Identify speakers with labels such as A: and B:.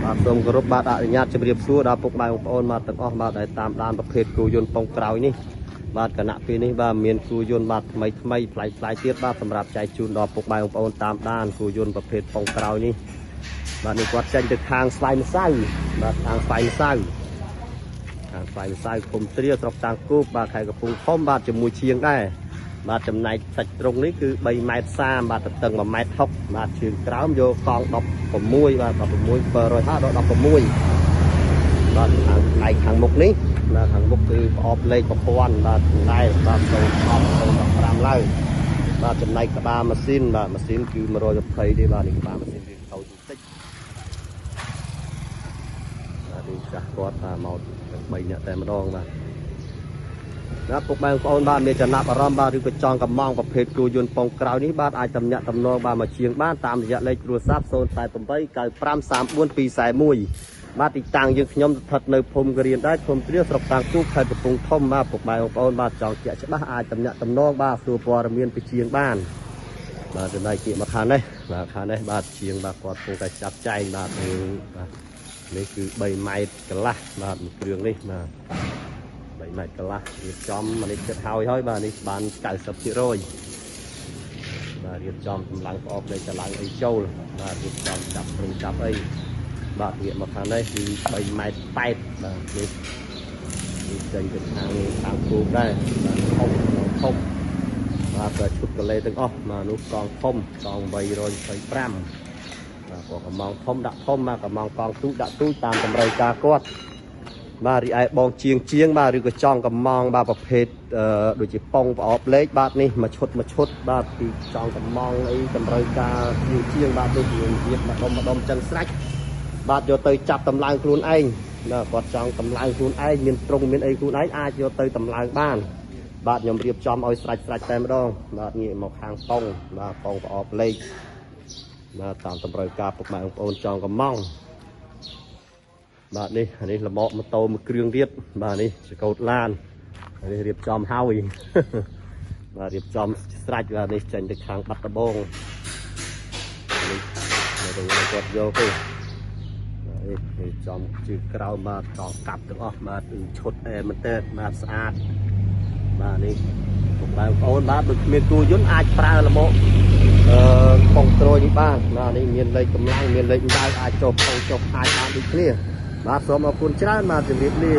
A: សូមគោរពបាទអនុញ្ញាតជម្រាបសួរដល់ពុកម៉ែបងប្អូនបាទទាំងអស់បាទដែលតាមដានប្រភេទគូយន្តពងក្រោយនេះបាទគណៈពេលនេះបាទមានគូយន្តបាទថ្មីប្លែកទៀតបាទសម្រាប់ចែកជូនដល់ពុកម៉ែបងប្អូនតាមដានគូយន្តប្រភេទពងក្រោយនេះបាទនេះគាត់ចេញទៅខាងស្វាយម្សៅបាទខាងស្វាយម្សៅគុំត្រាស្រុកតាំងគូបបាទខេត្តកំពង់ធំបាទជាមួយជាងដែរបាទចំណែកសាច់ត្រង់នេះគឺ3.30 ម៉ែត្របាទទៅតឹង1.60 ម៉ែត្របាទជើងក្រោមយកកង់16បាទ16 750ដល់16បាទខាងមុខនេះបាទខាងមុខគឺប្រអប់លេខប្រព័ន្ធបាទដែរបាទ0.15ឡើយបាទចំណែកក្បាលម៉ាស៊ីនបាទម៉ាស៊ីនគឺ120ទេបាទនេះក្បាលម៉ាស៊ីនគឺតូចបន្តិចបាទនេះចាស់គាត់ថាមក3នាក់តែម្ដងបាទណាពុកម៉ែបងប្អូនបាទមានចំណាប់អារម្មណ៍បាទឬក៏ចង់កំងប្រភេទគ្រូយន្តពងក្រោយនេះបាទអាចតំណាក់តំណងបាទមកជាងបានតាមរយៈលេខទូរស័ព្ទ088953421បាទទីតាំងយើងខ្ញុំស្ថិតនៅភូមិគរៀនដែរភូមិត្រាស្រុកតាំងគូខេត្តកំពង់ធំបាទពុកម៉ែបងប្អូនបាទចង់ជាក់ច្បាស់អាចតំណាក់តំណងបាទសួរព័ត៌មានពីជាងបានបាទចំណែកគៀកមកខាងនេះបាទខាងនេះបាទជាងបាទគាត់គង់តែចាប់ចែងបាទបាទនេះគឺ3 ម៉ែត្រកន្លះបាទមួយគ្រឿងនេះបាទ3 ម៉ែត្រកន្លះរៀបចំនេះចិត្តហើយបាទនេះបាន 90% បាទរៀបចំកម្លាំងប្រអប់នៃកម្លាំងអីចូលបាទរៀបចំចាប់ព្រឹងចាប់អីបាទងាកមកខាងនេះគឺ3.80 ម៉ែត្របាទនេះចេញទៅខាងគូដែរបាទធំបាទក៏ឈុតកលេទាំងអស់បាទនោះកងធំកង825បាទក៏កំងធំដាក់ធំបាទកំងកងទូចដាក់ទូចតាមតម្រូវការគាត់បាទរីឯបងជាងបាទឬក៏ចង់កំងបាទប្រភេទដូចជាប៉ុងប្រអប់លេខបាទនេះមួយឈុតបាទពីចង់កំងអីតម្រូវការជាងបាទដូចជារៀបម្ដុំចឹងស្រេចបាទយកទៅចាប់តម្លើងខ្លួនឯងបាទគាត់ចង់តម្លើងខ្លួនឯងមានត្រង់មានអីខ្លួនឯងអាចយកទៅតម្លើងបានបាទខ្ញុំរៀបចំឲ្យស្រេចតែម្ដងបាទងាកមកខាងប៉ុងបាទប៉ុងប្រអប់លេខបាទតាមតម្រូវការពុកម៉ែបងប្អូនចង់កំងបាទនេះលំអកម៉ូតូមួយគ្រឿងទៀតបាទនេះចកោតឡាននេះរៀបចំហើយបាទរៀបចំស្រេចបាទនេះចេញទៅខាងបាត់ដំបងនេះគាត់យកទៅនេះចំជើងក្រោមបាទតកាប់ទាំងអស់បាទឈុតមែនតើបាទស្អាតបាទនេះពុកម៉ែបងប្អូនបាទដូចគ្មានគូយន្តអាចប្រើលំអកប៉ុងត្រួយនេះបានបាទនេះមានលេខកម្លាំងមានលេខដៅអាចចុះប៉ុងចុះអាចបានដូចគ្នាបាទសូមអរគុណច្រើនបាទជម្រាបលា